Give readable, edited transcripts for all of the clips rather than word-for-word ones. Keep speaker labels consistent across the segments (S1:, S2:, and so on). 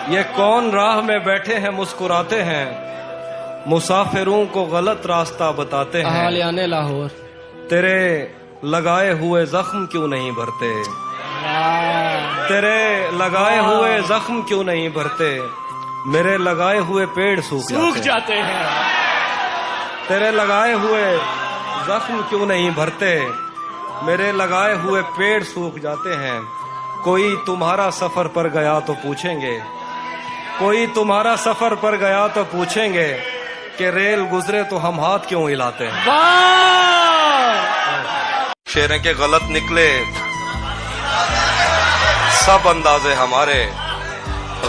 S1: یہ کون راہ میں بیٹھے ہیں مسکراتے ہیں، مسافروں کو غلط راستہ بتاتے ہیں۔
S2: اہالیان لاہور
S1: تیرے لگائے ہوئے زخم کیوں نہیں بھرتے، تیرے لگائے ہوئے زخم کیوں نہیں بھرتے، میرے لگائے ہوئے پیڑ سوکھ
S2: جاتے ہیں۔
S1: تیرے لگائے ہوئے زخم کیوں نہیں بھرتے، میرے لگائے ہوئے پیڑ سوکھ جاتے ہیں۔ کوئی تمہارا سفر پر گیا تو پوچھیں گے، کوئی تمہارا سفر پر گیا تو پوچھیں گے کہ ریل گزرے تو ہم ہاتھ کیوں ہلاتے ہیں۔ شعریں کے غلط نکلے سب اندازے ہمارے،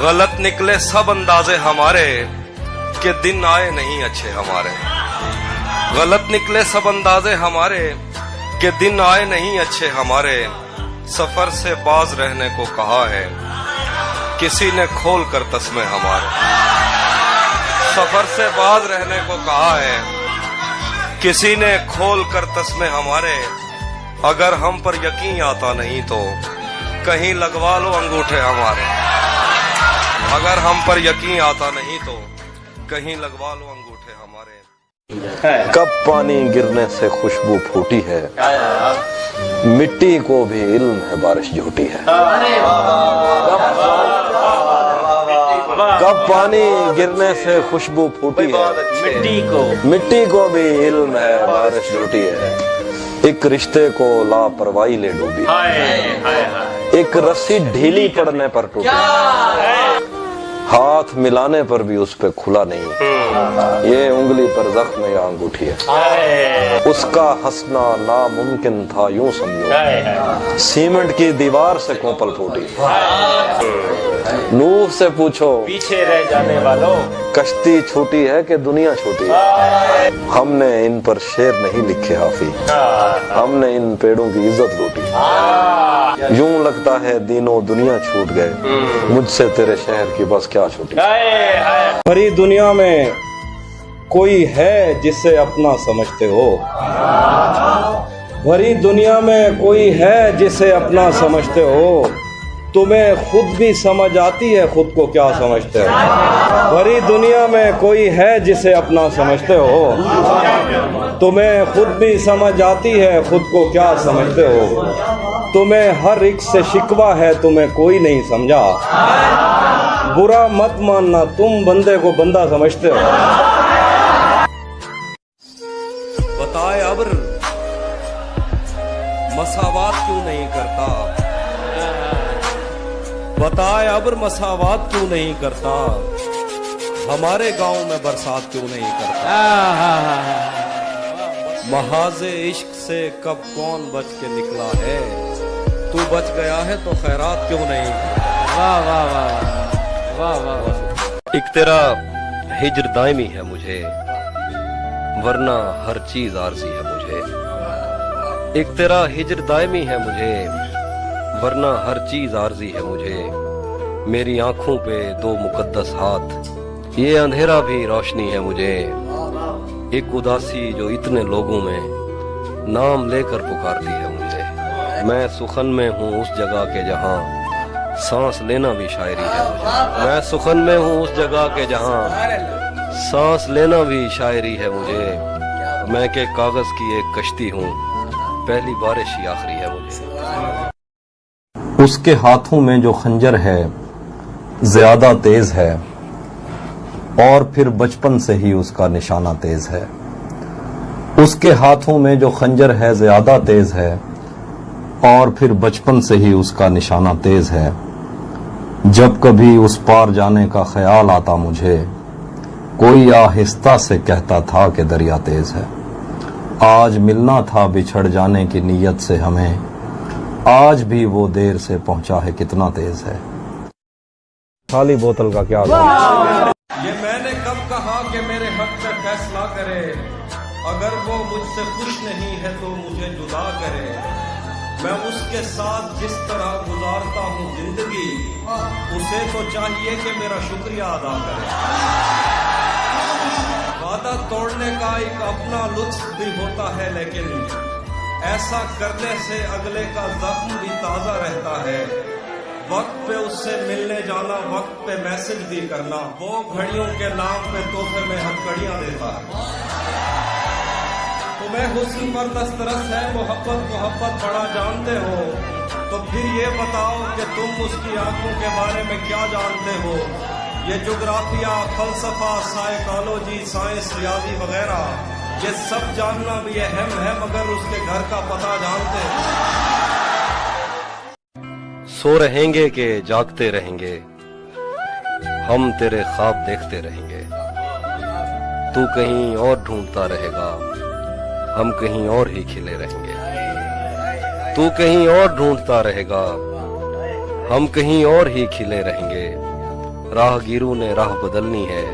S1: غلط نکلے سب اندازے ہمارے، کہ دن آئے نہیں اچھے ہمارے۔ غلط نکلے سب اندازے ہمارے، کہ دن آئے نہیں اچھے ہمارے۔ سفر سے باز رہنے کو کہا ہے کسی نے کھول کر تسمے ہمارے۔ سفر سے باز رہنے کو کہا ہے کسی نے کھول کر تسمے ہمارے۔ اگر ہم پر یقین آتا نہیں تو کہیں لگوا لو انگوٹھے ہمارے۔ اگر ہم پر یقین آتا نہیں تو کہیں لگوا لو انگوٹھے ہمارے۔
S3: کب پانی گرنے سے خوشبو پھوٹی ہے، مٹی کو بھی علم ہے بارش جھوٹی ہے۔ کب پانی گرنے سے خوشبو پھوٹی ہے، مٹی کو بھی علم ہے بارش جھوٹی ہے۔ ایک رشتے کو لاپرواہی لے ڈوبی، ایک رسی ڈھیلی پڑنے پر ٹوٹی، ہاتھ ملانے پر بھی اس پہ کھلا نہیں، یہ انگلی پر زخم یا انگوٹھی ہے۔ اس کا ہنسنا ناممکن تھا یوں سمجھو، سیمنٹ کی دیوار سے کوپل پھوٹی۔ نوح سے پوچھو
S4: پیچھے رہ جانے والوں،
S3: کشتی چھوٹی ہے کہ دنیا چھوٹی ہے۔ ہم نے ان پر شعر نہیں لکھے حافظ، ہم نے ان پیڑوں کی عزت لوٹی۔ یوں لگتا ہے دینوں دنیا چھوٹ گئے، مجھ سے تیرے شہر کی بس کیا چھوٹی۔
S1: بھری دنیا میں کوئی ہے جسے اپنا سمجھتے ہو، بھری دنیا میں کوئی ہے جسے اپنا سمجھتے ہو، تمہیں خود بھی سمجھ آتی ہے خود کو کیا سمجھتے ہو۔ بھری دنیا میں کوئی ہے جسے اپنا سمجھتے ہو، تمہیں خود بھی سمجھ آتی ہے خود کو کیا سمجھتے ہو۔ تمہیں ہر ایک سے شکوہ ہے تمہیں کوئی نہیں سمجھا، برا مت ماننا تم بندے کو بندہ سمجھتے ہو۔ بتائے ابر مساوات کیوں نہیں کرتا، بتائے ابر مساوات کیوں نہیں کرتا، ہمارے گاؤں میں برسات کیوں نہیں کرتا۔ محاذ عشق سے کب کون بچ کے نکلا ہے، تو بچ گیا ہے تو خیرات کیوں نہیں کرتا۔
S2: واہ واہ واہ واہ واہ واہ۔
S1: ایک تیرا ہجر دائمی ہے مجھے، ورنہ ہر چیز عارضی ہے مجھے۔ ایک تیرا ہجر دائمی ہے مجھے، ورنہ ہر چیز عارضی ہے مجھے۔ میری آنکھوں پہ دو مقدس ہاتھ، یہ اندھیرا بھی روشنی ہے مجھے۔ ایک اداسی جو اتنے لوگوں میں نام لے کر پکارتی ہے مجھے۔ میں سخن میں ہوں اس جگہ کے جہاں سانس لینا بھی شاعری ہے مجھے۔ میں سخن میں ہوں اس جگہ کے جہاں سانس لینا بھی شاعری ہے مجھے۔ میں کہ کاغذ کی ایک کشتی ہوں، پہلی بارش ہی آخری ہے مجھے۔
S3: اس کے ہاتھوں میں جو خنجر ہے زیادہ تیز ہے، اور پھر بچپن سے ہی اس کا نشانہ تیز ہے۔ اس کے ہاتھوں میں جو خنجر ہے زیادہ تیز ہے، اور پھر بچپن سے ہی اس کا نشانہ تیز ہے۔ جب کبھی اس پار جانے کا خیال آتا مجھے، کوئی آہستہ سے کہتا تھا کہ دریا تیز ہے۔ آج ملنا تھا بچھڑ جانے کی نیت سے ہمیں، آج بھی وہ دیر سے پہنچا ہے کتنا تیز ہے۔ خالی بوتل کا کیا
S1: یہ میں نے کب کہا کہ میرے حق میں فیصلہ کرے، اگر وہ مجھ سے خوش نہیں ہے تو مجھے جدا کرے۔ میں اس کے ساتھ جس طرح گزارتا ہوں زندگی، اسے تو چاہیے کہ میرا شکریہ ادا کرے۔ وعدہ توڑنے کا ایک اپنا لطف بھی ہوتا ہے، لیکن ایسا کرنے سے اگلے کا زخم بھی تازہ رہتا ہے۔
S5: वक्त पे उससे मिलने जाना, वक्त पे मैसेज भी करना, वो घड़ियों के नाम पे तोहफे में हथकड़ियां देता है। तुम्हें हुस्न पर दस्तरस है, मोहब्बत बड़ा जानते हो, तो फिर ये बताओ कि तुम उसकी आंखों के बारे में क्या जानते हो। ये जोग्राफिया, फलसफा, साइकोलॉजी, साइंस, रियाजी वगैरह, ये सब जानना भी अहम है, मगर उसके घर का पता जानते हो।
S1: सो रहेंगे कि जागते रहेंगे, हम तेरे ख्वाब देखते रहेंगे। तू कहीं और ढूंढता रहेगा, हम कहीं और ही खिले रहेंगे। तू कहीं और ढूंढता रहेगा, हम कहीं और ही खिले रहेंगे। राहगीरों ने राह बदलनी है,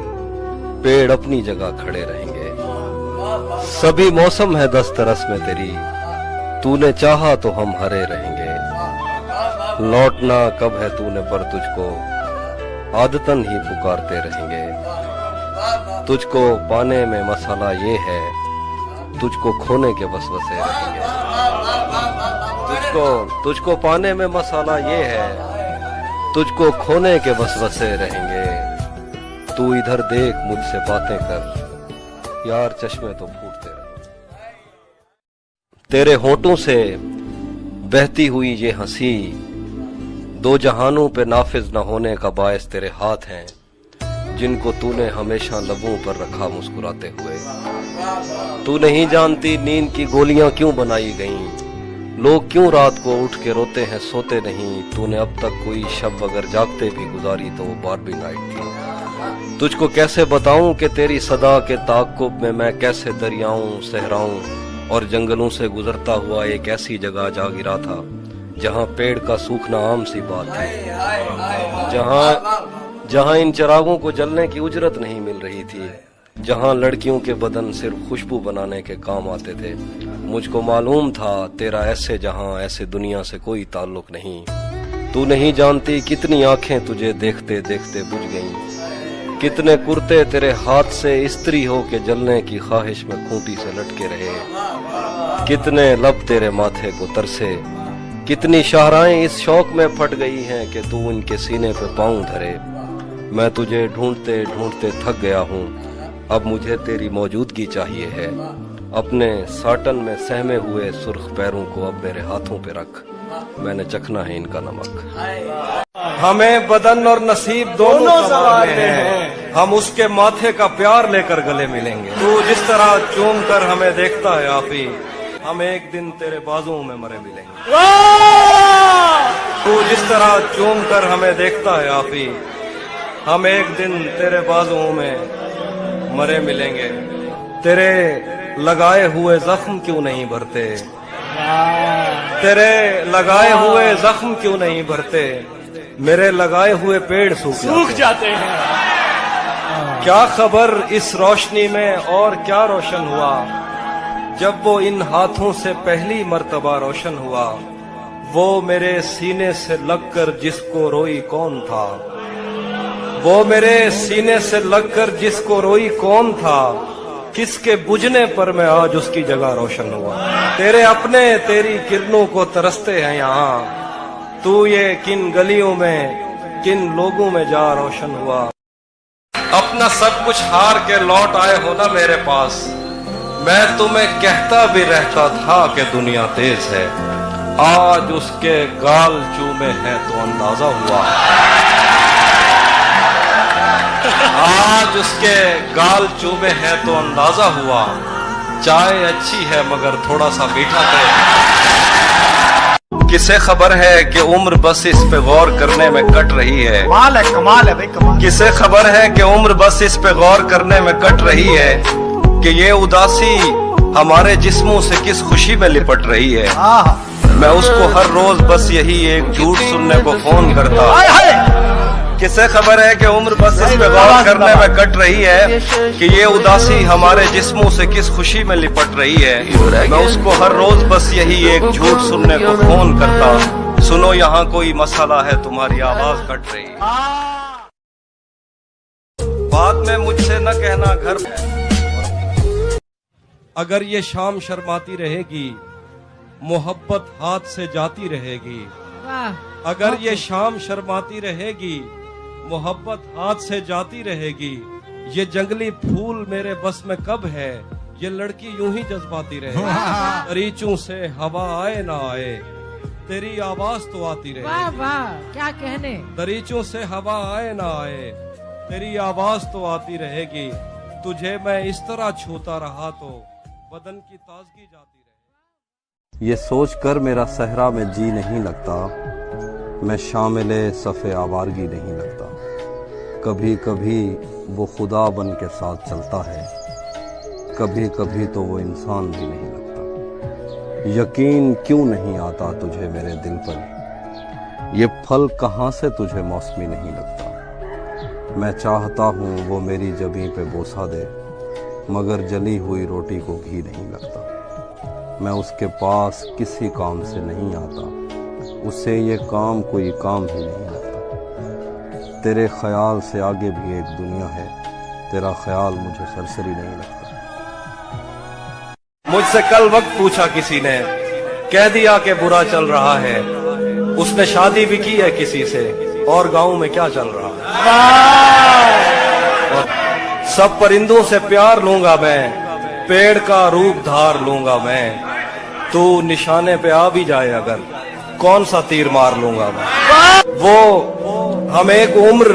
S1: पेड़ अपनी जगह खड़े रहेंगे। सभी मौसम है दस्तरस में तेरी, तूने चाहा तो हम हरे रहेंगे। लौटना कब है तूने पर तुझको, आदतन ही पुकारते रहेंगे। तुझको पाने में मसाला ये है, तुझको खोने के वसवसे रहेंगे। तुझको पाने में मसाला ये है, तुझको खोने के वसवसे रहेंगे। तू इधर देख मुझसे बातें कर, यार चश्मे तो फूटते रहे। तेरे होठों से बहती हुई ये हंसी, दो जहानों पे नाफिज न होने का बायस तेरे हाथ हैं, जिनको तूने हमेशा लबों पर रखा मुस्कुराते हुए। तू नहीं जानती नींद की गोलियां क्यों बनाई गईं, लोग क्यों रात को उठ के रोते हैं सोते नहीं। तूने अब तक कोई शब अगर जागते भी गुजारी तो वो बारबी नाइट थी। तुझको कैसे बताऊं कि तेरी सदा के ताक़ुब में मैं कैसे दरियाओं, सहराओं और जंगलों से गुजरता हुआ एक ऐसी जगह जा गिरा था, जहां पेड़ का सूखना आम सी बात है, जहां इन चिरागों को जलने की उजरत नहीं मिल रही थी, जहां लड़कियों के बदन सिर्फ खुशबू बनाने के काम आते थे। मुझको मालूम था तेरा ऐसे जहां, ऐसे दुनिया से कोई ताल्लुक नहीं। तू नहीं जानती कितनी आंखें तुझे देखते देखते बुझ गईं, कितने कुर्ते तेरे हाथ से इस्त्री हो के जलने की ख्वाहिश में खूंटी से लटके रहे, कितने लब तेरे माथे को तरसे, कितनी शाहराएं इस शौक में फट गई हैं कि तू उनके सीने पे पांव धरे। मैं तुझे ढूंढते ढूंढते थक गया हूँ, अब मुझे तेरी मौजूदगी चाहिए है। अपने साटन में सहमे हुए सुर्ख पैरों को अब मेरे हाथों पे रख, मैंने चखना है इनका नमक।
S5: हमें बदन और नसीब दोनों संवारने हैं, हम उसके माथे का प्यार लेकर गले मिलेंगे। तू जिस तरह चूम कर हमें देखता है आफी, हम एक दिन तेरे बाजुओं में मरे मिलेंगे। तू जिस तरह चूम कर हमें देखता है आफी, हम एक दिन तेरे बाजुओं में मरे मिलेंगे। तेरे लगाए हुए जख्म क्यों नहीं भरते, तेरे लगाए हुए जख्म क्यों नहीं भरते, मेरे लगाए हुए पेड़ सूख जाते हैं। क्या खबर इस रोशनी में और क्या रोशन हुआ, जब वो इन हाथों से पहली मर्तबा रोशन हुआ। वो मेरे सीने से लगकर जिसको रोई कौन था, वो मेरे सीने से लगकर जिसको रोई कौन था, किसके बुझने पर मैं आज उसकी जगह रोशन हुआ। तेरे अपने तेरी किरणों को तरसते हैं यहाँ, तू ये किन गलियों में किन लोगों में जा रोशन हुआ। अपना सब कुछ हार के लौट आए हो ना मेरे पास, मैं तुम्हें कहता भी रहता था कि दुनिया तेज है। आज उसके गाल चूमे हैं तो अंदाजा हुआ, आज उसके गाल चूमे हैं तो अंदाजा हुआ। चाय अच्छी है मगर थोड़ा सा मीठा है। किसे खबर है कि उम्र बस इस पे गौर करने में कट रही है,
S6: कमाल है भाई कमाल।
S5: किसे खबर है कि उम्र बस इस पे गौर करने में कट रही है, कि ये उदासी हमारे जिस्मों से किस खुशी में लिपट रही है। मैं उसको हर रोज बस यही एक झूठ सुनने को फोन करता। किसे खबर है कि उम्र बस इस पे गौर करने में कट रही है, कि ये उदासी हमारे जिस्मों से किस खुशी में लिपट रही है। मैं उसको हर रोज बस यही एक झूठ सुनने को फोन करता। सुनो यहाँ कोई मसला है, तुम्हारी आवाज कट रही। बाद में मुझसे न कहना घर, अगर ये शाम शर्माती रहेगी, मोहब्बत हाथ से जाती रहेगी,
S2: वाह
S5: अगर ये शाम शर्माती रहेगी, मोहब्बत हाथ से जाती रहेगी, ये जंगली फूल मेरे बस में कब है, ये लड़की यूं ही जज्बाती रहेगी। दरीचों से हवा आए ना आए, तेरी आवाज तो आती
S2: वाह
S5: रहेगी।
S2: वाह क्या कहने।
S5: दरीचों से हवा आए ना आए, तेरी आवाज तो आती रहेगी। तुझे मैं इस तरह छूता रहा तो बदन की ताजगी जाती रहेगी।
S3: ये सोचकर मेरा सहरा में जी नहीं लगता, मैं शामिले सफ़े आवारगी नहीं लगता। कभी कभी वो खुदा बन के साथ चलता है, कभी कभी तो वो इंसान भी नहीं लगता। यकीन क्यों नहीं आता तुझे मेरे दिल पर, ये फल कहाँ से तुझे मौसमी नहीं लगता। मैं चाहता हूँ वो मेरी जबीं पे बोसा दे, मगर जली हुई रोटी को घी नहीं लगता। मैं उसके पास किसी काम से नहीं आता, उसे ये काम कोई काम ही नहीं लगता। तेरे ख्याल से आगे भी एक दुनिया है, तेरा ख्याल मुझे सरसरी नहीं लगता।
S5: मुझसे कल वक्त पूछा किसी ने, कह दिया कि बुरा चल रहा है। उसने शादी भी की है किसी से, और गांव में क्या चल रहा है। और सब परिंदों से प्यार लूंगा मैं, पेड़ का रूप धार लूंगा मैं। तू निशाने पे आ भी जाए अगर, कौन सा तीर मार लूंगा मैं। वो हम एक उम्र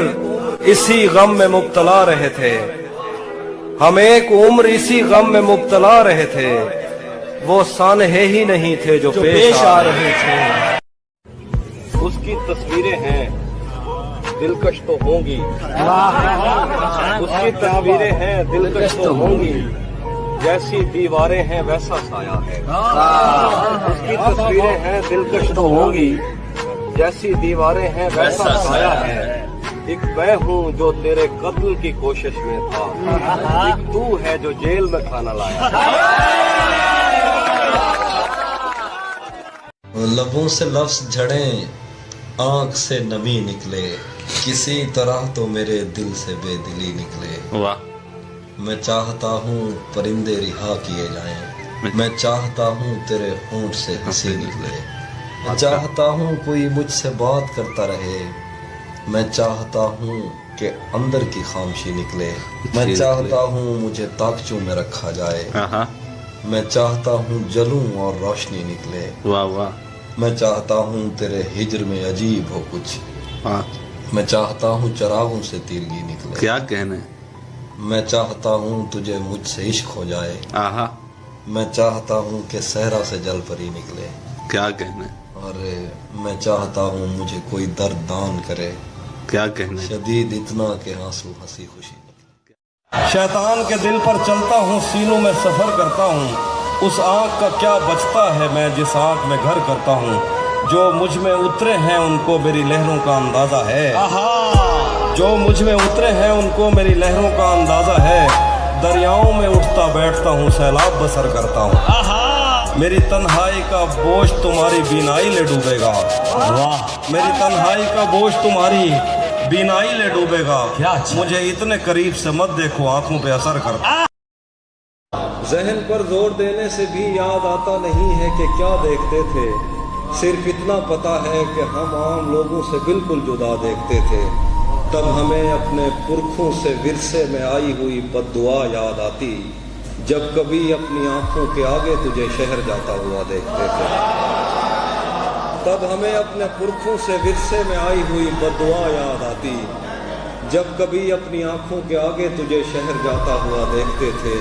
S5: इसी गम में मुब्तला रहे थे, हम एक उम्र इसी गम में मुब्तला रहे थे। वो सानहे ही नहीं थे जो पेश आ रहे थे। उसकी तस्वीरें हैं दिलकश तो होंगी, उसकी तस्वीरें हैं दिलकश तो होंगी, जैसी दीवारें हैं वैसा साया है। उसकी तस्वीरें हैं दिलकश तो होंगी, जैसी दीवारें हैं वैसा साया है। एक मैं हूँ जो तेरे कत्ल की कोशिश में था, एक तू है जो जेल में खाना लाया।
S3: लबों से लफ्ज झड़े, आंख से नमी निकले, किसी तरह तो मेरे दिल से बेदिली निकले।
S6: वाह।
S3: मैं चाहता हूँ परिंदे रिहा किए जाएं, मैं चाहता हूँ तेरे होंठ से हंसी निकले। मैं चाहता हूँ कोई मुझसे बात करता रहे, मैं चाहता हूँ कि अंदर की खामोशी निकले। मैं चाहता हूँ मुझे ताकचों में रखा जाए, मैं चाहता हूँ जलूं और रोशनी निकले।
S6: वाह वाह।
S3: मैं चाहता हूँ तेरे हिज्र में अजीब हो कुछ,
S6: हाँ।
S3: मैं चाहता हूँ चरागों से तीरगी निकले।
S6: क्या कहने।
S3: मैं चाहता हूँ तुझे मुझसे इश्क हो जाए,
S6: आहा।
S3: मैं चाहता हूँ कि सहरा से जल परी निकले।
S6: क्या कहने।
S3: और मैं चाहता हूँ मुझे कोई दर्द दान करे,
S6: क्या कहने।
S3: शदीद इतना कि आंसू हंसी खुशी निकले।
S5: शैतान के दिल पर चलता हूँ, सीनों में सफर करता हूँ। उस आँख का क्या बचता है मैं जिस आँख में घर करता हूँ। जो मुझ में उतरे हैं उनको मेरी लहरों का अंदाजा है। जो मुझ में उतरे हैं उनको मेरी लहरों का अंदाजा है। दरियाओं में उठता बैठता हूँ, सैलाब बसर करता हूँ। मेरी तन्हाई का बोझ तुम्हारी बीनाई ले डूबेगा। वाह। मेरी तन्हाई का बोझ तुम्हारी बीनाई ले डूबेगा। मुझे इतने करीब से मत देखो, आंखों पे असर करता। जहन पर जोर देने से भी याद आता नहीं है कि क्या देखते थे। सिर्फ इतना पता है कि हम आम लोगों से बिल्कुल जुदा देखते थे। तब हमें अपने पुरखों से विरसे में आई हुई बद्दुआ याद आती, जब कभी अपनी आंखों के आगे तुझे शहर जाता हुआ देखते थे। तब हमें अपने पुरखों से विरसे में आई हुई बद्दुआ याद आती, जब कभी अपनी आंखों के आगे तुझे शहर जाता हुआ देखते थे।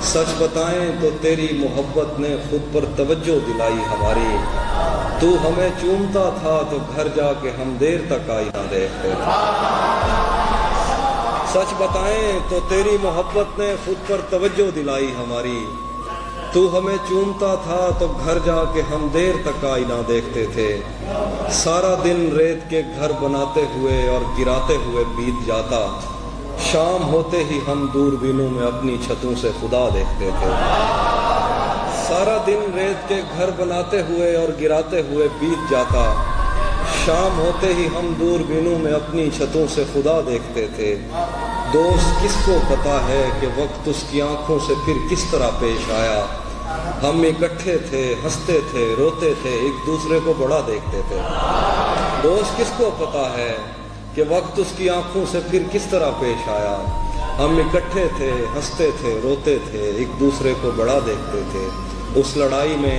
S5: सच बताएं तो तेरी मोहब्बत ने खुद पर तवज्जो दिलाई हमारी। तू हमें चूमता था तो घर जाके हम देर तक आईना देखते थे। सच बताएं तो तेरी मोहब्बत ने खुद पर तवज्जो दिलाई हमारी। तू हमें चूमता था तो घर जाके हम देर तक आईना देखते थे। सारा दिन रेत के घर बनाते हुए और गिराते हुए बीत जाता, शाम होते ही हम दूरबीनों में अपनी छतों से खुदा देखते थे। सारा दिन रेत के घर बनाते हुए और गिराते हुए बीत जाता, शाम होते ही हम दूरबीनों में अपनी छतों से खुदा देखते थे। दोस्त किसको पता है कि वक्त उसकी आंखों से फिर किस तरह पेश आया,
S3: हम इकट्ठे थे, हंसते थे, रोते थे, एक दूसरे को बड़ा देखते थे। दोस्त किसको पता है कि वक्त उसकी आंखों से फिर किस तरह पेश आया। हम इकट्ठे थे, हंसते थे, रोते थे, एक दूसरे को बड़ा देखते थे। उस लड़ाई में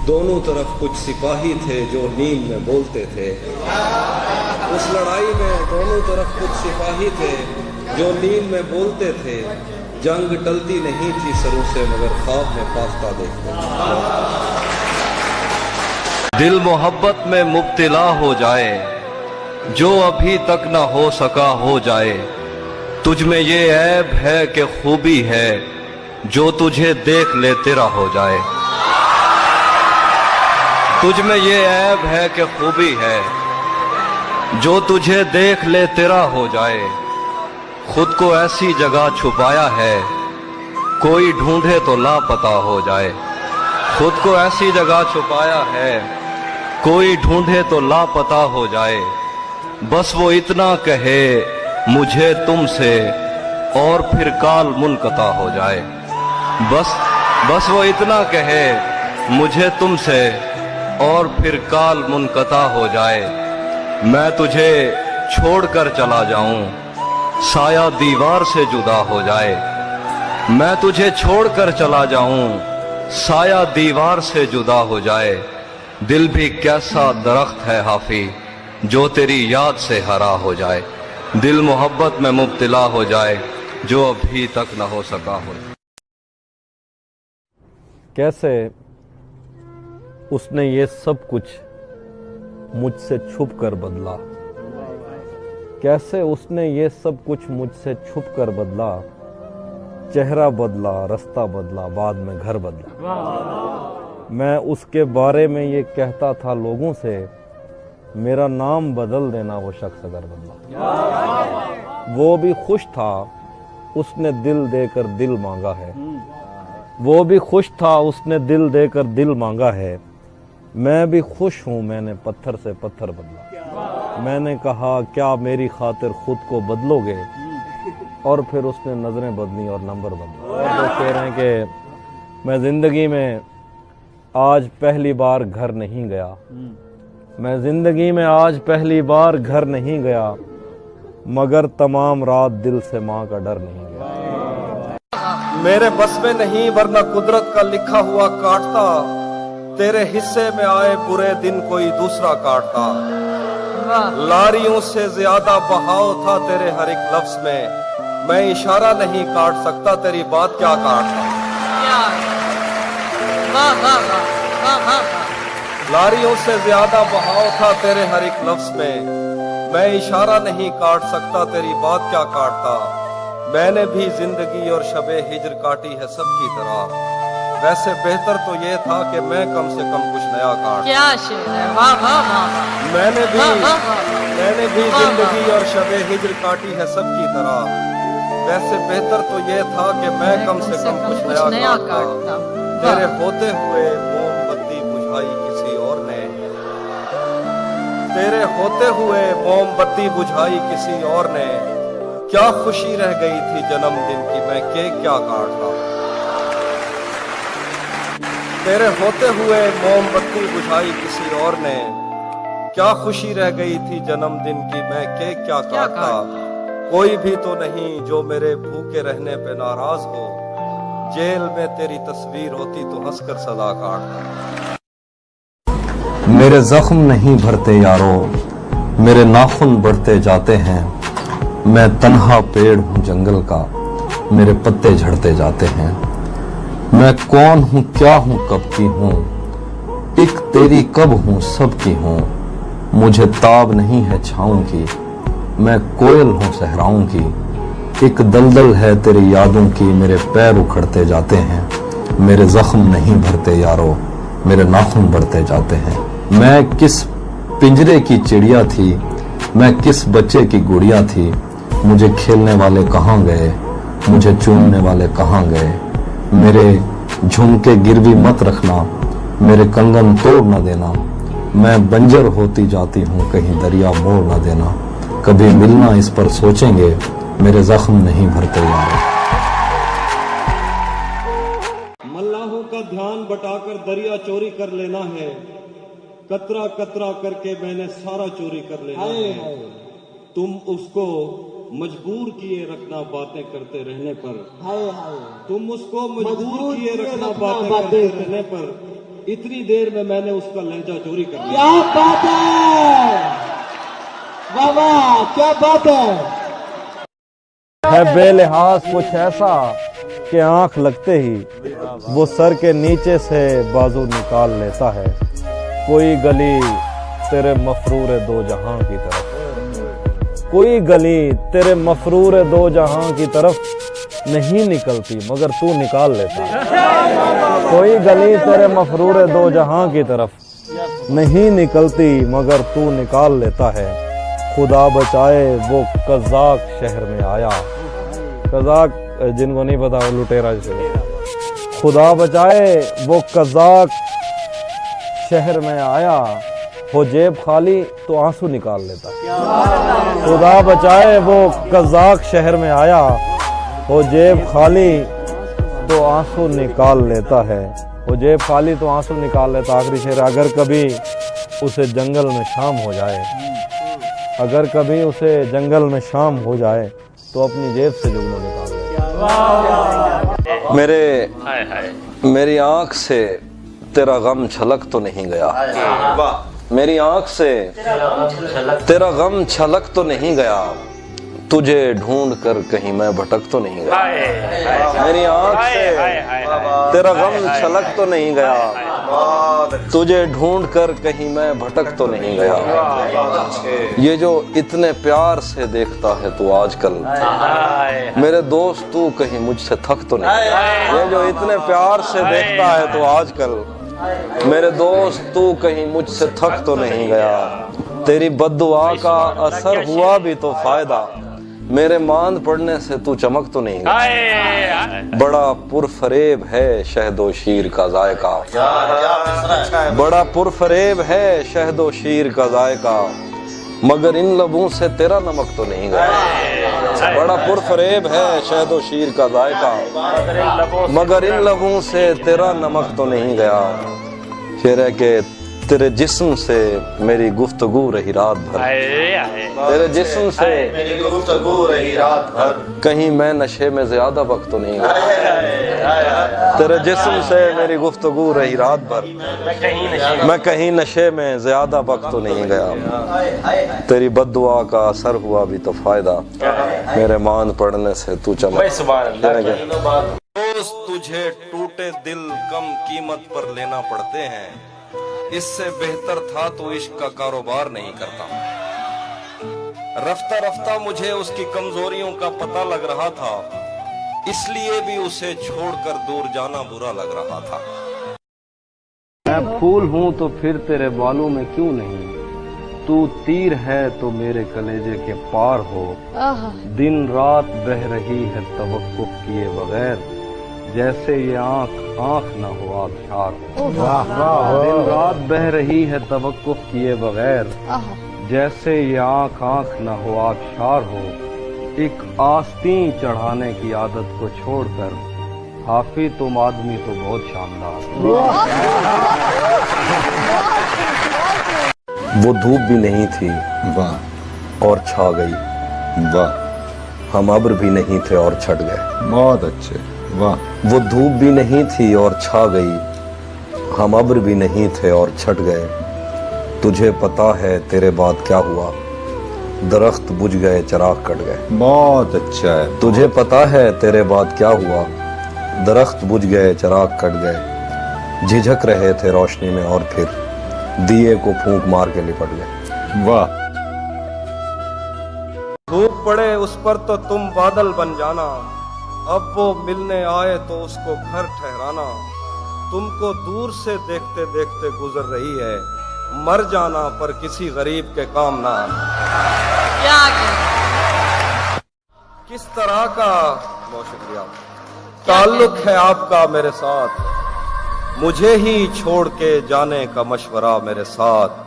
S3: दोनों तरफ कुछ सिपाही थे जो नींद में बोलते थे। उस लड़ाई में दोनों तरफ कुछ सिपाही थे जो नींद में बोलते थे। जंग टलती नहीं थी सरों से मगर ख्वाब में पास्ता देखते थे।
S1: दिल मोहब्बत में मुब्तला हो जाए, जो अभी तक न हो सका हो जाए। तुझ में ये ऐब है कि खूबी है, जो तुझे देख ले तेरा हो जाए। तुझ में ये ऐब है कि खूबी है, जो तुझे देख ले तेरा हो जाए। खुद को ऐसी जगह छुपाया है, कोई ढूंढे तो लापता हो जाए। खुद को ऐसी जगह छुपाया है, कोई ढूंढे तो लापता हो जाए। बस वो इतना कहे मुझे तुमसे, और फिर काल मुनक़ता हो जाए। बस वो इतना कहे मुझे तुमसे, और फिर काल मुनक़ता हो जाए। मैं तुझे छोड़कर चला जाऊं, साया दीवार से जुदा हो जाए। मैं तुझे छोड़कर चला जाऊं, साया दीवार से जुदा हो जाए। दिल भी कैसा दरख्त है हाफी, जो तेरी याद से हरा हो जाए। दिल मोहब्बत में मुब्तला हो जाए, जो अभी तक न हो सका हो।
S3: कैसे उसने ये सब कुछ मुझसे छुप कर बदला। कैसे उसने ये सब कुछ मुझसे छुप कर बदला। चेहरा बदला, रास्ता बदला, बाद में घर बदला। मैं उसके बारे में ये कहता था लोगों से, मेरा नाम बदल देना वो शख्स अगर बदला। वो भी खुश था, उसने दिल देकर दिल मांगा है। वो भी खुश था, उसने दिल देकर दिल मांगा है। मैं भी खुश हूँ, मैंने पत्थर से पत्थर बदला। मैंने कहा क्या मेरी खातिर खुद को बदलोगे, और फिर उसने नजरें बदली और नंबर बदला। और वो कह रहे हैं कि मैं जिंदगी में आज पहली बार घर नहीं गया। मैं जिंदगी में आज पहली बार घर नहीं गया, मगर तमाम रात दिल से माँ का डर नहीं गया।
S5: मेरे बस में नहीं वरना कुदरत का लिखा हुआ काटता। तेरे हिस्से में आए बुरे दिन कोई दूसरा काटता। लारियों से ज्यादा बहाव था तेरे हर एक लफ्ज में। मैं इशारा नहीं काट सकता, तेरी बात क्या काटता। लारियों से ज्यादा बहाव था तेरे हर एक लफ्ज में। मैं इशारा नहीं काट सकता, तेरी बात क्या काटता। मैंने भी जिंदगी और शबे हिजर काटी है सबकी तरह। वैसे बेहतर तो ये था कि मैं कम से कम कुछ नया काट।
S7: क्या शेर है, वाह वाह वाह।
S5: मैंने भी जिंदगी और शबे हिजर काटी है सबकी तरह। वैसे बेहतर तो ये था कि मैं कम से कम कुछ नया काटता। तेरे होते हुए मोमबत्ती बुझाई किसी और ने। तेरे होते हुए मोमबत्ती बुझाई किसी और ने। क्या खुशी रह गई थी जन्मदिन की, मैं केक क्या काटता। तेरे होते हुए मोमबत्ती बुझाई किसी और ने। क्या खुशी रह गई थी जन्मदिन की, मैं केक क्या काटता। कोई भी तो नहीं जो मेरे भूखे रहने पे नाराज हो। जेल में तेरी तस्वीर होती तो हंसकर सदा काटता।
S3: मेरे जख्म नहीं भरते यारो, मेरे नाखून बढ़ते जाते हैं। मैं तन्हा पेड़ हूँ जंगल का, मेरे पत्ते झड़ते जाते हैं। मैं कौन हूँ, क्या हूँ, कब की हूँ, एक तेरी कब हूँ, सब की हूँ। मुझे ताब नहीं है छाँव की, मैं कोयल हूँ सहराओं की। एक दलदल है तेरी यादों की, मेरे पैर उखड़ते जाते हैं। मेरे जख्म नहीं भरते यारो, मेरे नाखून बढ़ते जाते हैं। मैं किस पिंजरे की चिड़िया थी, मैं किस बच्चे की गुड़िया थी। मुझे खेलने वाले कहाँ गए, मुझे चूमने वाले कहाँ गए। मेरे झुमके गिरवी मत रखना, मेरे कंगन तोड़ न देना। मैं बंजर होती जाती हूँ, कहीं दरिया मोड़ न देना। कभी मिलना इस पर सोचेंगे, मेरे जख्म नहीं भरते यार।
S8: मल्लाहों का ध्यान बटाकर दरिया चोरी कर लेना है, कतरा कतरा करके मैंने सारा चोरी कर लेना है। तुम उसको मजबूर किए रखना बातें करते रहने पर, तुम उसको मजबूर किए रखना बातें करते रहने पर, इतनी देर में मैंने उसका लहजा चोरी कर लिया।
S9: क्या बात है, वाह वाह, क्या बात
S10: है बेलिहाज कुछ ऐसा कि आंख लगते ही वो सर के नीचे से बाजू निकाल लेता है। कोई गली तेरे मफरूर दो जहां की तरफ, कोई गली तेरे मफरूर दो जहां की तरफ नहीं निकलती मगर तू निकाल लेता है। कोई गली तेरे मफरूर दो जहां की तरफ नहीं निकलती मगर तू निकाल लेता है। खुदा बचाए वो कज़ाक शहर में आया, कज़ाक जिनको नहीं पता वो लुटेरा से। खुदा बचाए वो कज़ाक शहर में आया, हो जेब खाली तो आंसू निकाल लेता है। खुदा बचाए वो कज़ाक शहर में आया, हो जेब खाली तो आंसू निकाल लेता है। वो जेब खाली तो आंसू निकाल लेता। आखिरी शेर, अगर कभी उसे जंगल में शाम हो जाए, अगर कभी उसे जंगल में शाम हो जाए तो अपनी जेब से जुगनू निकाल ले।
S3: मेरी आंख से तेरा गम छलक तो नहीं गया, मेरी आंख से तेरा गम छलक तो नहीं गया, तुझे ढूंढ कर कहीं मैं भटक तो नहीं गया। मेरी आंख से तेरा गम छलक तो नहीं गया, तुझे ढूंढ कर कहीं मैं भटक तो नहीं गया। ये जो इतने प्यार से देखता है तू आजकल, मेरे दोस्त तू कहीं मुझसे थक तो नहीं। ये जो इतने प्यार से देखता है तू आजकल, मेरे दोस्त तू कहीं मुझसे थक तो नहीं गया। तेरी बद्दुआ का असर हुआ भी तो फायदा, मेरे मांद पड़ने से तू चमक तो नहीं गया। बड़ा पुरफरेब है शहदो शीर का जायका, बड़ा पुरफरेब है शहदो शीर का जायका, मगर इन लबों से तेरा नमक तो नहीं गया। बड़ा पुरफरेब है शहदो शीर का जायका, मगर इन लबों से तेरा नमक तो नहीं गया। शेर है कि तेरे जिस्म से मेरी गुफ्तगू रही रात भर, तेरे जिस्म से मेरी गुफ्तगू रही रात भर, कहीं मैं नशे में ज्यादा वक्त तो नहीं गया। तेरे जिस्म से मेरी गुफ्तगू रही रात भर, मैं कहीं नशे में ज्यादा वक्त तो नहीं गया। तेरी बद्दुआ का असर हुआ भी तो फायदा, मेरे मान पड़ने से तू चमक।
S5: दोस्त तुझे टूटे दिल कम कीमत पर लेना पड़ते हैं, इससे बेहतर था तो इश्क का कारोबार नहीं करता। रफ्ता रफ्ता मुझे उसकी कमजोरियों का पता लग रहा था, इसलिए भी उसे छोड़कर दूर जाना बुरा लग रहा था।
S10: मैं फूल हूँ तो फिर तेरे बालों में क्यों नहीं, तू तीर है तो मेरे कलेजे के पार हो। दिन रात बह रही है तवक्कुफ किए बगैर, जैसे ये आंख आंख न हो आबशार हो। दिन रात बह रही है तवक्कुफ किए बगैर, जैसे ये आंख आंख न हो आबशार हो। एक आस्तीन चढ़ाने की आदत को छोड़कर हाफी तुम आदमी तो बहुत शानदार।
S3: वो धूप भी नहीं थी
S11: वाह,
S3: और छा गई,
S11: वाह,
S3: हम अब्र भी नहीं थे और छट गए।
S11: बहुत अच्छे, वाह।
S3: वो धूप भी नहीं थी और छा गई, हम अब्र भी नहीं थे और छट गए। तुझे पता है तेरे बाद क्या हुआ, दरख्त बुझ गए चराग कट गए।
S11: बहुत अच्छा है।
S3: तुझे पता है तेरे बाद क्या हुआ, दरख्त बुझ गए चराग कट गए। झिझक रहे थे रोशनी में और फिर दिए को फूंक मार के लिपट गए।
S11: वाह।
S5: धूप पड़े उस पर तो तुम बादल बन जाना, अब वो मिलने आए तो उसको घर ठहराना। तुमको दूर से देखते देखते गुजर रही है, मर जाना पर किसी गरीब के काम ना आना।
S7: क्या
S5: किस तरह का बहुत शुक्रिया ताल्लुक है आपका मेरे साथ, मुझे ही छोड़ के जाने का मशवरा मेरे साथ।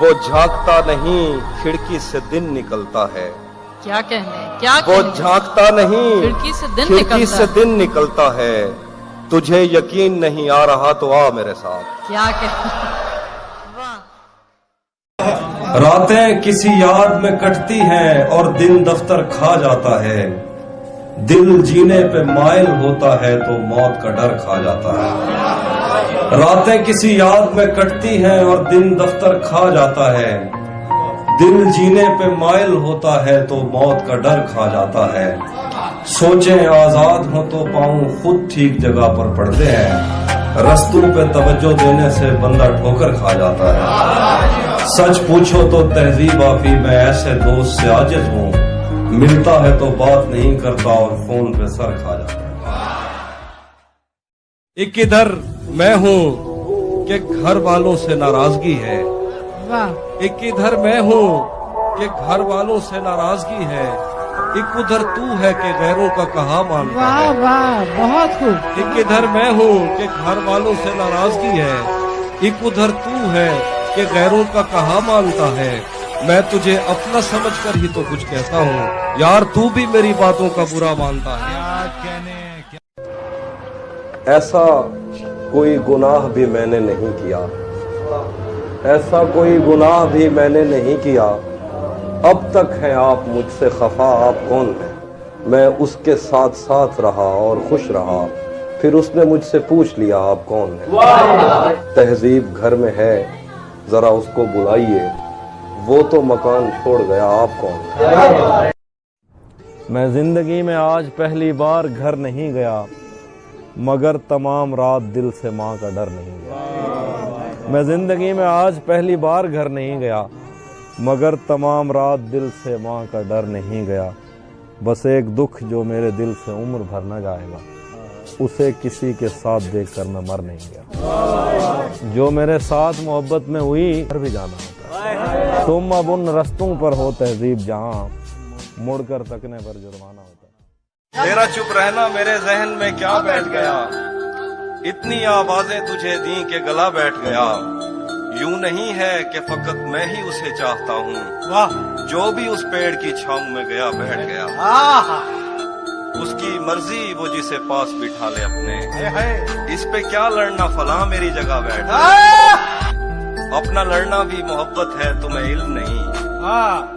S5: वो झांकता नहीं खिड़की से दिन निकलता है,
S7: क्या कहने, क्या
S5: वो
S7: कहने?
S5: झांकता नहीं
S7: खिड़की से दिन
S5: खिड़की
S7: निकलता
S5: से
S7: है।
S5: दिन निकलता है।
S3: तुझे यकीन नहीं आ रहा तो आ मेरे साथ।
S7: क्या कह
S3: रातें किसी याद में कटती हैं और दिन दफ्तर खा जाता है। दिल जीने पे माइल होता है तो मौत का डर खा जाता है। रातें किसी याद में कटती हैं और दिन दफ्तर खा जाता है। दिल जीने पे माइल होता है तो मौत का डर खा जाता है। सोचें आजाद हो तो पाँव खुद ठीक जगह पर पड़ते हैं। रस्तों पे तवज्जो देने से बंदा ठोकर खा जाता है। सच पूछो तो तहजीब आफी मैं ऐसे दोस्त से आजिज हूँ। मिलता है तो बात नहीं करता और फोन पे सर खा जाता है।
S5: एक इधर मैं हूँ कि घर वालों से नाराजगी है।
S7: वाह
S5: एक इधर मैं हूँ कि घर वालों से नाराजगी है। एक उधर तू है कि गैरों का कहा मानता
S7: वाह
S5: है।
S7: वाह बहुत खूब।
S5: एक इधर मैं हूँ कि घर वालों से नाराजगी है। एक उधर तू है कि गैरों का कहा मानता है। मैं तुझे अपना समझकर ही तो कुछ कहता हूँ यार, तू भी मेरी बातों का बुरा मानता है।
S3: ऐसा कोई गुनाह भी मैंने नहीं किया, ऐसा कोई गुनाह भी मैंने नहीं किया। अब तक हैं आप मुझसे खफा, आप कौन हैं? मैं उसके साथ साथ रहा और खुश रहा, फिर उसने मुझसे पूछ लिया आप कौन हैं? तहजीब घर में है, जरा उसको बुलाइए, वो तो मकान छोड़ गया, आप कौन हैं?
S10: मैं जिंदगी में आज पहली बार घर नहीं गया, मगर तमाम रात दिल से माँ का डर नहीं गया। मैं जिंदगी में आज पहली बार घर नहीं गया, मगर तमाम रात दिल से माँ का डर नहीं गया। बस एक दुख जो मेरे दिल से उम्र भर न जाएगा, उसे किसी के साथ देखकर मैं मर नहीं गया। जो मेरे साथ मोहब्बत में हुई घर भी जाना होता है। तुम अब उन रस्तों पर हो तहजीब जहाँ मुड़कर तकने पर जुर्माना होता है।
S5: तेरा चुप रहना मेरे जहन में क्या बैठ गया, इतनी आवाजें तुझे दी के गला बैठ गया। यूं नहीं है कि फकत मैं ही उसे चाहता हूँ, जो भी उस पेड़ की छांव में गया बैठ गया। उसकी मर्जी वो जिसे पास बिठा ले अपने, इस पे क्या लड़ना फला मेरी जगह बैठ गया। अपना लड़ना भी मोहब्बत है तुम्हें इल्म नहीं,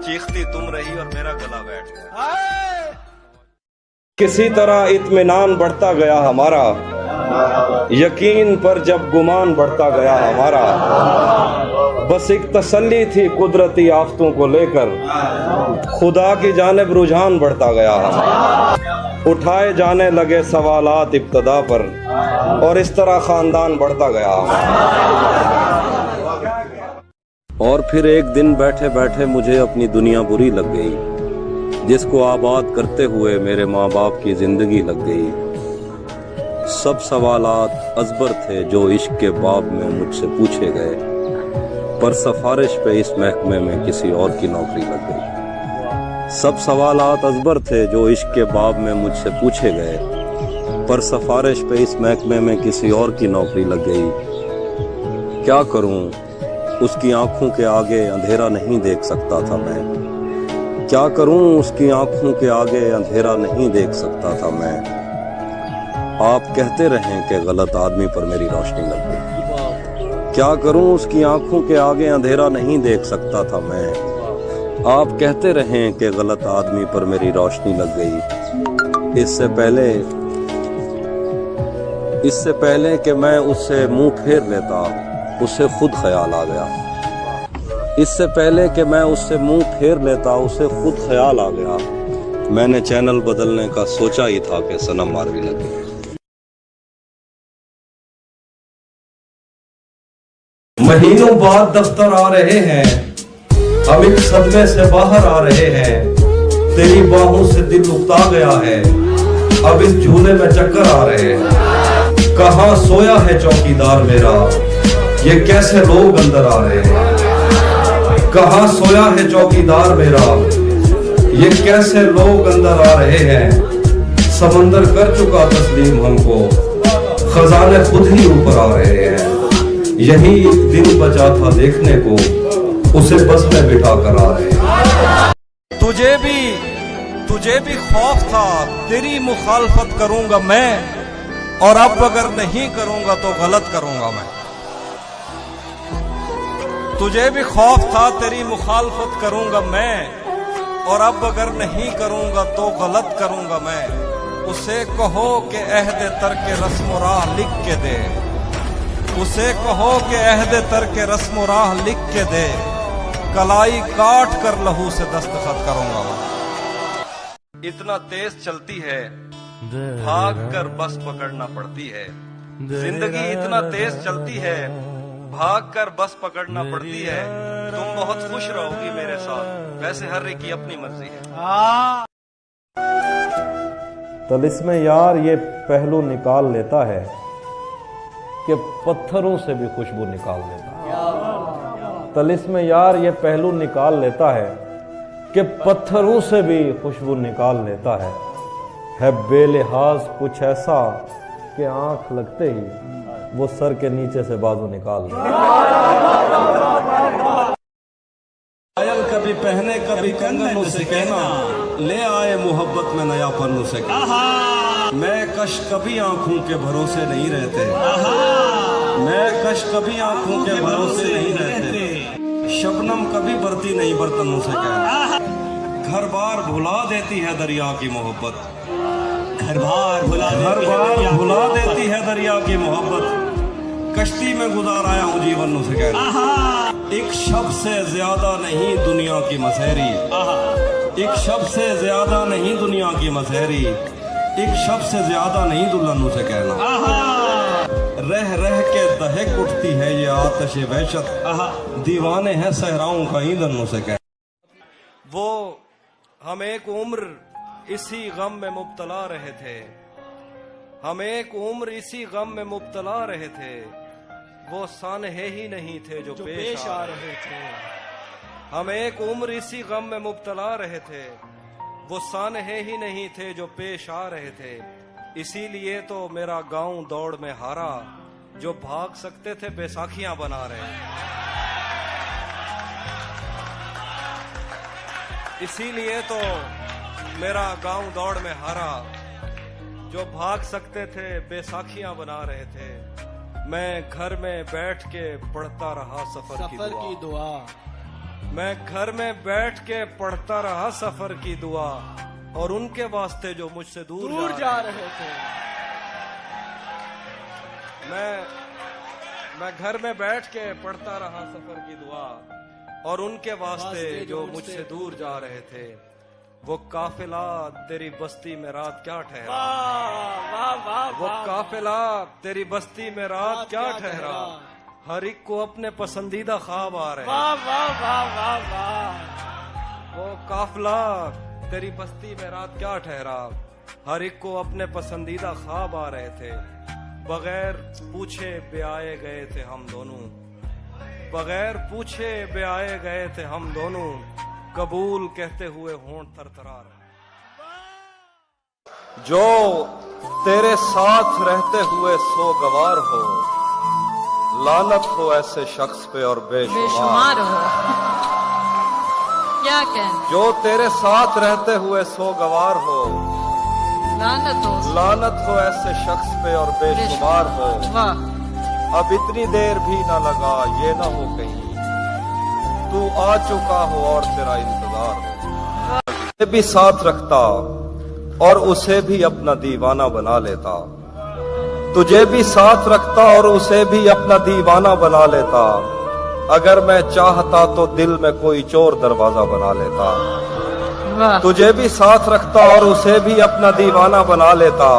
S5: चीखती तुम रही और मेरा गला बैठ गया।
S3: किसी तरह इत्मीनान बढ़ता गया हमारा, यकीन पर जब गुमान बढ़ता गया हमारा। बस एक तसल्ली थी कुदरती आफतों को लेकर, खुदा की जानिब रुझान बढ़ता गया हमारा। उठाए जाने लगे सवालात इब्तदा पर, और इस तरह खानदान बढ़ता गया हमारा। और फिर एक दिन बैठे बैठे मुझे अपनी दुनिया बुरी लग गई, जिसको आबाद करते हुए मेरे माँ बाप की जिंदगी लग गई। सब सवालात अजबर थे जो इश्क के बाब में मुझसे पूछे गए, पर सिफारिश पे इस महकमे में किसी और की नौकरी लग गई। सब सवालात अजबर थे जो इश्क के बाब में मुझसे पूछे गए, पर सिफारिश पे इस महकमे में किसी और की नौकरी लग गई। क्या करूं, उसकी आंखों के आगे अंधेरा नहीं देख सकता था मैं। क्या करूं, उसकी आंखों के आगे अंधेरा नहीं देख सकता था मैं। आप कहते रहें कि गलत आदमी पर मेरी रोशनी लग गई। क्या करूं, उसकी आंखों के आगे अंधेरा नहीं देख सकता था मैं। आप कहते रहें कि गलत आदमी पर मेरी रोशनी लग गई। इससे पहले कि मैं उससे मुंह फेर लेता, उसे खुद ख्याल आ गया। इससे पहले कि मैं उससे मुंह फेर लेता, उसे खुद ख्याल आ गया। मैंने चैनल बदलने का सोचा ही था कि सनम मारवी लगी। महीनों बाद दफ्तर आ रहे हैं, हम एक सदमे से बाहर आ रहे हैं। तेरी बाहों से दिल उकता गया है, अब इस झूले में चक्कर आ रहे हैं। कहाँ सोया है चौकीदार मेरा, ये कैसे लोग अंदर आ रहे हैं। कहाँ सोया है चौकीदार मेरा, ये कैसे लोग अंदर आ रहे हैं। समंदर कर चुका तस्लीम हमको, खजाने खुद ही ऊपर आ रहे हैं। यही एक दिन बचा था देखने को, उसे बस में बिठा कर आ रहे हैं। तुझे भी खौफ था तेरी मुखालफत करूंगा मैं,
S5: और अब अगर नहीं करूंगा तो गलत करूंगा मैं। तुझे भी खौफ था तेरी मुखालफत करूंगा मैं, और अब अगर नहीं करूंगा तो गलत करूंगा मैं। उसे कहो कि अहद तर्क रस्म राह लिख के दे, उसे कहो कि अहद तर्क रस्म राह लिख के दे, कलाई काट कर लहू से दस्तखत करूंगा मैं। इतना तेज चलती है भाग कर बस पकड़ना पड़ती है, जिंदगी इतना तेज चलती है भाग कर बस पकड़ना पड़ती है। तुम बहुत खुश रहोगी मेरे साथ, वैसे हर एक की अपनी मर्जी है।
S10: तलिस्म यार ये पहलू निकाल लेता है कि पत्थरों से भी खुशबू निकाल लेता है। तलिस्म यार ये पहलू निकाल लेता है कि पत्थरों से भी खुशबू निकाल लेता है बेलिहाज कुछ ऐसा कि आंख लगते ही वो सर के नीचे से बाजू निकाल लेता है।
S8: पायल कभी पहने कभी कंगन उसे कहना, ले आए मोहब्बत में नया पन उसे कहना। मैं कश कभी आंखों के भरोसे नहीं रहते, मैं कश कभी आंखों के भरोसे नहीं रहते। शबनम कभी बरती नहीं बर्तन उसे कहना। घर बार भुला देती है दरिया की मोहब्बत, घर बार भुला देती है दरिया की मोहब्बत। कश्ती में गुजार आया हूँ जीवन उसे कहना। एक शब्द से ज्यादा नहीं दुनिया की मसहरी, एक शब्द से ज्यादा नहीं दुनिया की मसहरी, एक शब्द से ज्यादा नहीं दुल्हन उसे कहना। रह रह के दहक उठती है ये आतिश वहशत, दीवाने हैं सहराओं का ईंधन उसे कहना।
S5: वो हम एक उम्र इसी गम में मुब्तला रहे थे, हम एक उम्र इसी गम में मुब्तला रहे थे। वो सानहे ही नहीं थे जो पेश आ रहे थे। हम एक उम्र इसी गम में मुब्तला रहे थे, वो सानहे ही नहीं थे जो पेश आ रहे थे। इसीलिए तो मेरा गांव दौड़ में हारा, जो भाग सकते थे बैसाखियां बना रहे। इसीलिए तो मेरा गांव दौड़ में हारा, जो भाग सकते थे बैसाखियां बना रहे थे। मैं घर में बैठ के पढ़ता रहा सफर की दुआ, मैं घर में बैठ के पढ़ता रहा सफर की दुआ, और उनके वास्ते जो मुझसे दूर जा रहे थे। मैं घर में बैठ के पढ़ता रहा सफर की दुआ, और उनके वास्ते जो मुझसे दूर जा रहे थे। वो काफिला तेरी बस्ती में रात क्या ठहरा, वो काफिला तेरी बस्ती में रात क्या ठहरा। हर एक को अपने पसंदीदा ख्वाब आ रहे। वो काफिला तेरी बस्ती में रात क्या ठहरा, हर एक को अपने पसंदीदा ख्वाब आ रहे थे। बगैर पूछे ब्याए गए थे हम दोनों, बगैर पूछे ब्याए गए थे हम दोनों। कबूल कहते हुए होंठ थरथरा रहे। जो तेरे साथ रहते हुए सोगवार हो, लानत हो ऐसे शख्स पे और बेशुमार हो।
S12: क्या कहना?
S5: जो तेरे साथ रहते हुए सोगवार हो, लानत हो ऐसे शख्स पे और बेशुमार हो। अब इतनी देर भी ना लगा ये ना हो कहीं तू आ चुका हो और तेरा इंतजार हो। उसे भी साथ रखता और उसे भी अपना दीवाना बना लेता, तुझे भी साथ रखता और उसे भी अपना दीवाना बना लेता। अगर मैं चाहता तो दिल में कोई चोर दरवाजा बना लेता, तुझे भी साथ रखता और उसे भी अपना दीवाना बना लेता।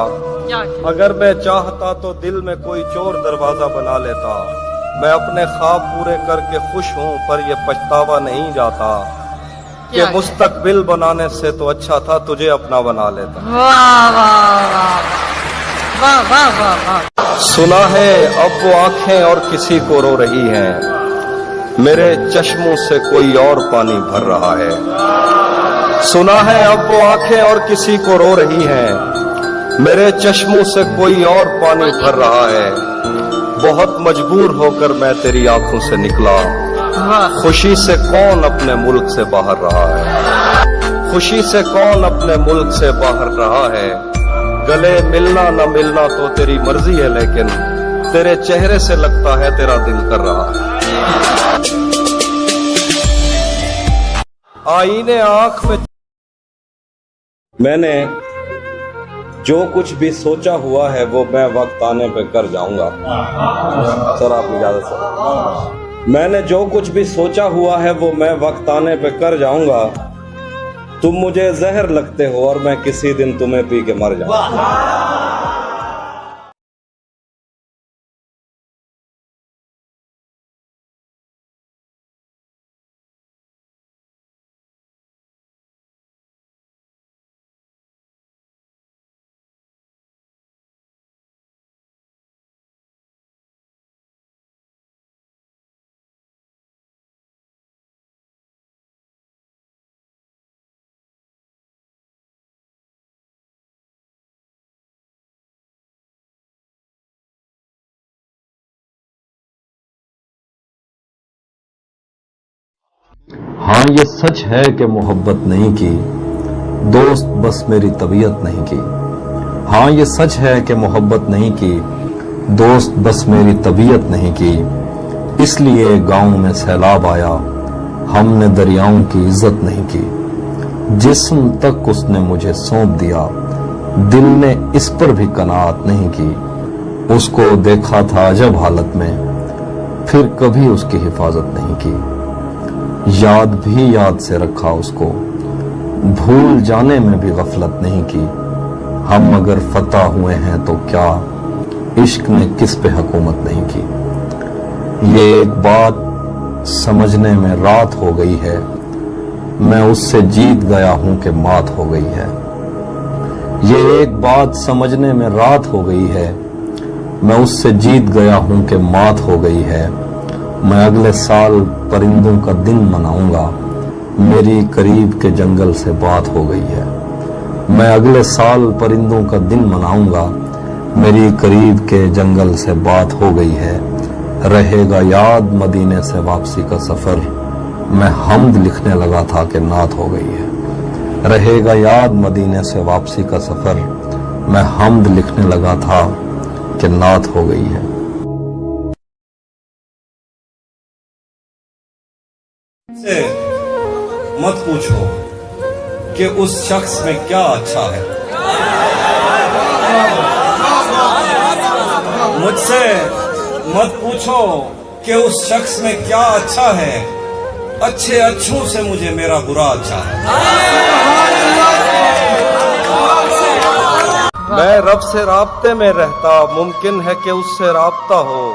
S5: अगर मैं चाहता तो दिल में कोई चोर दरवाजा बना लेता। मैं अपने ख्वाब पूरे करके खुश हूँ, पर ये पछतावा नहीं जाता कि मुस्तकबिल बनाने से तो अच्छा था तुझे अपना बना लेता। सुना है अब वो आंखें और किसी को रो रही हैं, मेरे चश्मों से कोई और पानी भर रहा है। सुना है अब वो आंखें और किसी को रो रही हैं, मेरे चश्मों से कोई और पानी भर रहा है। बहुत मजबूर होकर मैं तेरी आंखों से निकला, खुशी से कौन अपने मुल्क से बाहर रहा है, खुशी से कौन अपने मुल्क से बाहर रहा है। गले मिलना न मिलना तो तेरी मर्जी है, लेकिन तेरे चेहरे से लगता है तेरा दिल कर रहा है। आईने आंख में
S3: मैंने जो कुछ भी सोचा हुआ है वो मैं वक्त आने पे कर जाऊंगा। सर आपकी इजाजत सर। मैंने जो कुछ भी सोचा हुआ है वो मैं वक्त आने पे कर जाऊंगा। तुम मुझे जहर लगते हो और मैं किसी दिन तुम्हें पी के मर जाऊंगा। हाँ ये सच है कि मोहब्बत नहीं की, दोस्त बस मेरी तबीयत नहीं की। हाँ ये सच है कि मोहब्बत नहीं की, दोस्त बस मेरी तबीयत नहीं की। इसलिए गांव में सैलाब आया, हमने दरियाओं की इज्जत नहीं की। जिस्म तक उसने मुझे सौंप दिया, दिल ने इस पर भी कनात नहीं की। उसको देखा था अजब हालत में, फिर कभी उसकी हिफाजत नहीं की। याद भी याद से रखा उसको, भूल जाने में भी गफलत नहीं की। हम अगर फतह हुए हैं तो क्या, इश्क ने किस पे हुकूमत नहीं की। ये एक बात समझने में रात हो गई है, मैं उससे जीत गया हूं कि मात हो गई है। ये एक बात समझने में रात हो गई है, मैं उससे जीत गया हूं कि मात हो गई है। मैं अगले साल परिंदों का दिन मनाऊंगा, मेरी करीब के जंगल से बात हो गई है। मैं अगले साल परिंदों का दिन मनाऊंगा, मेरी करीब के जंगल से बात हो गई है। रहेगा याद मदीने से वापसी का सफर, मैं हम्द लिखने लगा था कि नात हो गई है। रहेगा याद मदीने से वापसी का सफर, मैं हम्द लिखने लगा था कि नात हो गई है। से मत पूछो कि उस शख्स में क्या अच्छा है, मुझसे मत पूछो कि उस शख्स में क्या अच्छा है। अच्छे अच्छों से मुझे मेरा बुरा अच्छा है।
S5: मैं रब से राब्ते में रहता, मुमकिन है कि उससे राब्ता हो।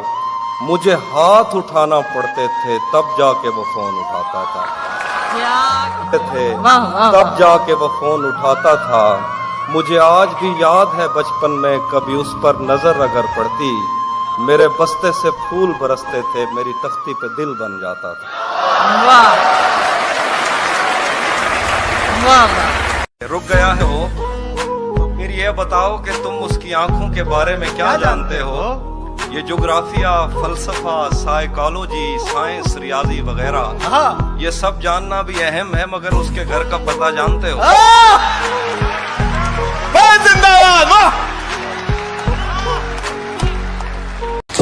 S5: मुझे हाथ उठाना पड़ते थे तब जाके वो फोन उठाता था, तब जाके वो फोन उठाता था। मुझे आज भी याद है बचपन में कभी उस पर नजर अगर पड़ती, मेरे बस्ते से फूल बरसते थे, मेरी तख्ती पे दिल बन जाता था। रुक गया है वो, तो फिर ये बताओ कि तुम उसकी आंखों के बारे में क्या जानते हो। ये जोग्राफिया, फलसफा, साइकोलॉजी, साइंस, रियाजी वगैरह, ये सब जानना भी अहम है, मगर उसके घर का पता जानते हो।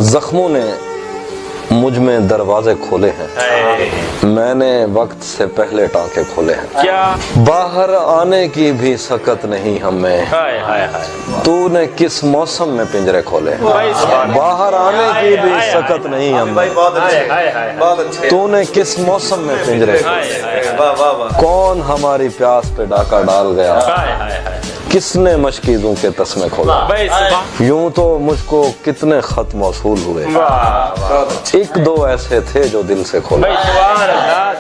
S3: जख्मों ने मुझ में दरवाजे खोले हैं, मैंने वक्त से पहले टांके खोले हैं।
S4: क्या
S3: बाहर आने की भी सकत नहीं हमें, तूने किस मौसम में पिंजरे खोले हैं। बाहर आने की भी सकत नहीं हमें, तूने किस मौसम में पिंजरे खोले। कौन हमारी प्यास पे डाका डाल गया, किसने मशकीजों के तस्मे खोला। यूं तो मुझको कितने खत मौसूल हुए, एक दो ऐसे थे जो दिल से खोले।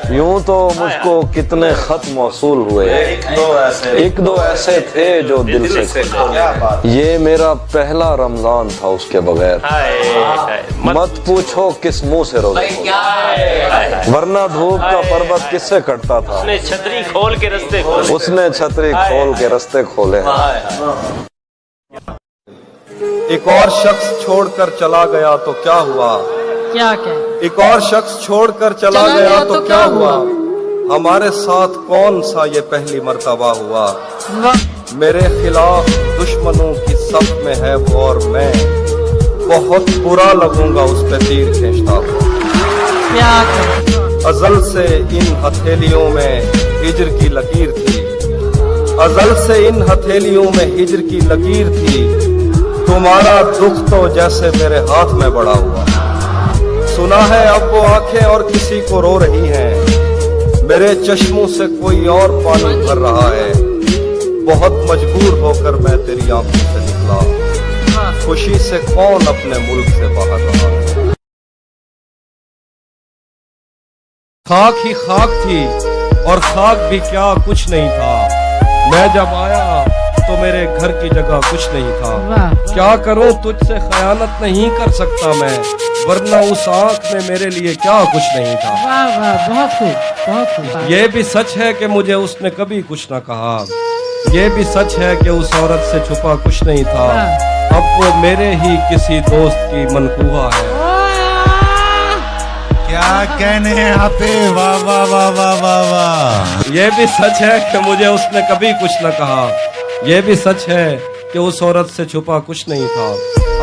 S3: यूं तो मुझको कितने खत मौसूल हुए, एक दो ऐसे थे जो दिल से खोले। ये मेरा पहला रमजान था उसके बगैर, मत पूछो किस मुंह से रोजे खोले। वरना धूप का पर्वत किससे कटता था,
S4: उसने छतरी खोल के रस्ते खोले।
S3: उसने छतरी खोल के रस्ते खोले।
S5: एक और शख्स छोड़कर चला गया तो क्या हुआ,
S7: क्या क्या
S5: एक और शख्स छोड़कर चला गया तो क्या हुआ। हमारे साथ कौन सा ये पहली मर्तबा हुआ। मेरे खिलाफ दुश्मनों की सफ में है वो और मैं बहुत बुरा लगूंगा उस पे तीर खींचता हुआ।
S7: क्या कर
S5: अजल से इन हथेलियों में हिजर की लकीर थी, अजल से इन हथेलियों में हिजर की लकीर थी। तुम्हारा दुख तो जैसे मेरे हाथ में बड़ा हुआ। सुना है अब वो आंखें और किसी को रो रही हैं, मेरे चश्मों से कोई और पानी भर रहा है। बहुत मजबूर होकर मैं तेरी आंखों से निकला, खुशी से कौन अपने मुल्क से बाहर रहा है। खाक ही खाक थी और खाक भी क्या कुछ नहीं था। मैं जब आया तो मेरे घर की जगह कुछ नहीं था।
S7: वाह
S5: क्या करूं तुझसे खयानत नहीं कर सकता मैं, वरना उस आंख में मेरे लिए क्या कुछ नहीं था।
S7: वाह वाह बहुत खूब बहुत खूब।
S5: ये भी सच है कि मुझे उसने कभी कुछ न कहा, ये भी सच है कि उस औरत से छुपा कुछ नहीं था। अब वो मेरे ही किसी दोस्त की मनकूहा है।
S12: क्या कहने हैं आपे, वाह वाह वाह वाह वाह वाह।
S5: ये भी सच है कि मुझे उसने कभी कुछ न कहा, ये भी सच है कि उस औरत से छुपा कुछ नहीं था।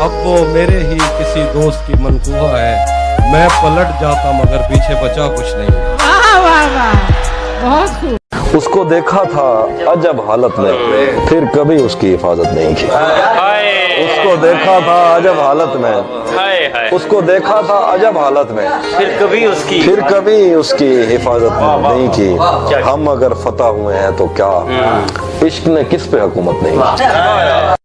S5: अब वो मेरे ही किसी दोस्त की मनकूहा है। मैं पलट जाता मगर पीछे बचा कुछ नहीं।
S7: वाह वाह वाह बहुत खूब।
S3: उसको देखा था अजब हालत में, फिर कभी उसकी हिफाजत नहीं की। उसको देखा था अजब हालत में, उसको देखा था अजब हालत में,
S4: फिर कभी
S3: उसकी हिफाजत नहीं की। हम अगर फतह हुए हैं तो क्या, इश्क ने किस पे हुकूमत नहीं की।